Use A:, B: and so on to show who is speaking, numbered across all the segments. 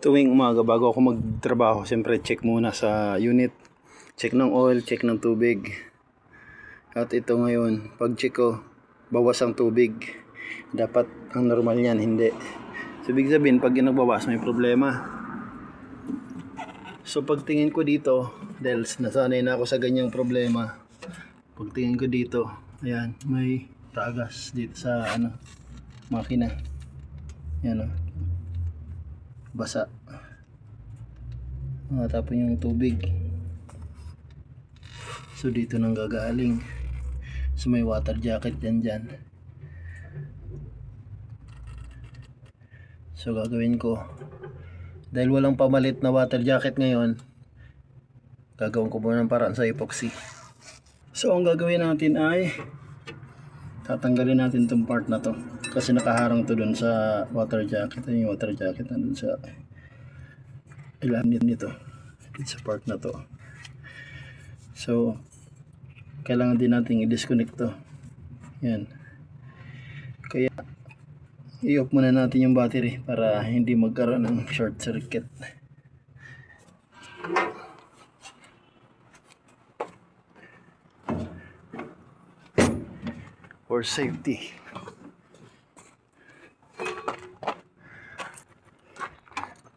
A: Tuwing umaga bago ako magtrabaho, siyempre check muna sa unit. Check ng oil, check ng tubig. At ito ngayon, pag check ko, bawas ang tubig. Dapat ang normal yan, hindi. So, ibig sabihin, pag nagbawas, may problema. So, pagtingin ko dito, dahil nasanay na ako sa ganyang problema, pagtingin ko dito, ayan, may tagas dito sa makina. Ayan, basa. Tapon yung tubig. So dito nang gagaling. So may water jacket dyan. So gagawin ko, dahil walang pamalit na water jacket ngayon, gagawin ko muna ng paraan sa epoxy. So ang gagawin natin ay tatanggalin natin tong part na to, kasi nakaharang to dun sa water jacket. Yung water jacket na dun sa ilalim nito, sa part na to. So kailangan din natin i-disconnect to. Yan. Kaya i-off muna natin yung battery para hindi magkaroon ng short circuit. For safety.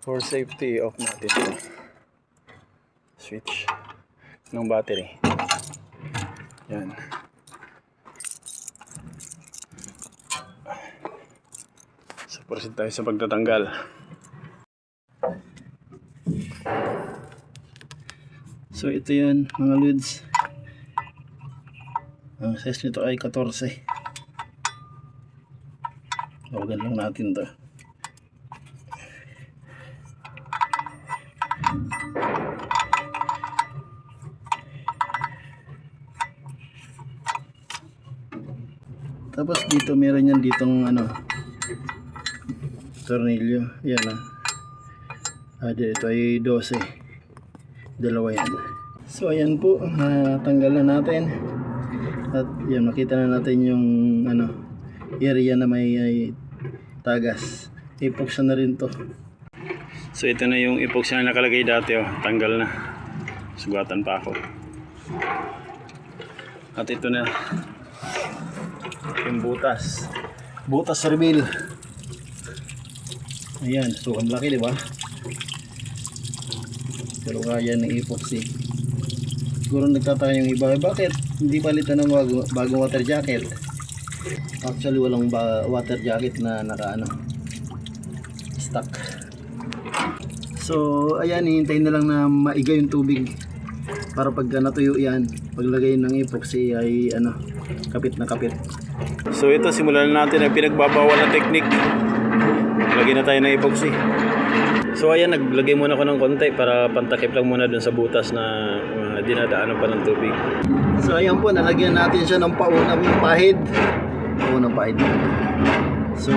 A: For safety, off natin ito. Switch ng battery. Yan. So, proceed tayo sa pagtatanggal. So, ito yun mga lods. Ang size nito ay 14. Lawagan lang natin to. Tapos dito meron yan ditong tornilyo. Yan ito ay 12. Dalawa yan. So ayan po, natanggal na natin. At yan, makita na natin yung area na may tagas. Epoxy na rin to. So ito na yung epoxy na nakalagay dati, tanggal na. Sugatan pa ako. At ito na yung butas reveal. Ayan, so ang laki, di ba? Pero kaya ng epoxy. Siguro nagtataka yung iba, bakit hindi palitan ng bagong water jacket? Actually walang water jacket na stock. So ayan, hihintayin na lang na maiga yung tubig para pag natuyo yan, paglagay ng epoxy ay kapit na kapit. So ito, simulan natin ang pinagbabawal na technique. Lagay na tayo ng epoxy. So ayan, naglagay muna ako ng konti para pantakip lang muna dun sa butas na dinadaanan pa ng tubig. So ayan po, nalagyan natin siya ng paunang pahid. So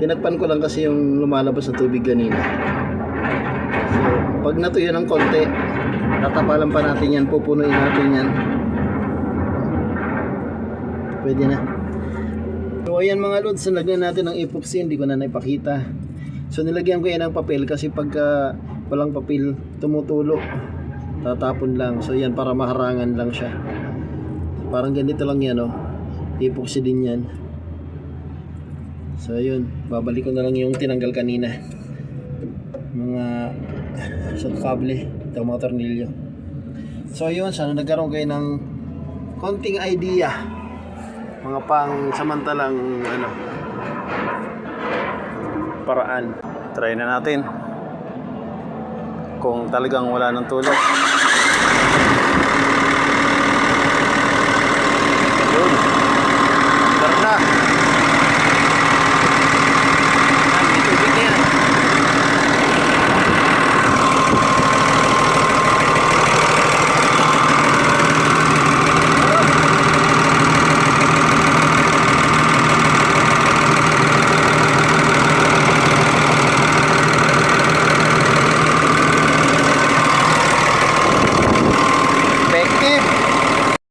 A: tinakpan ko lang kasi yung lumalabas na tubig kanina. So pag natuyo ng konti, tatapalan pa natin yan, pupunuin natin yan. Pwede na. So ayan mga lods, nilagyan natin ng epoxy, hindi ko na naipakita. So nilagyan ko yan ng papel kasi pagka walang papel, tumutulo, tatapon lang. So yan, para maharangan lang siya. Parang ganito lang yan, epoxy din yan. So ayun, babalik ko na lang yung tinanggal kanina, mga sa kable, itong mga tornilyo. So ayun, sana nagkaroon kayo ng konting idea, mga pang samantalang paraan. Try na natin kung talagang wala ng tulog. Yun, start na.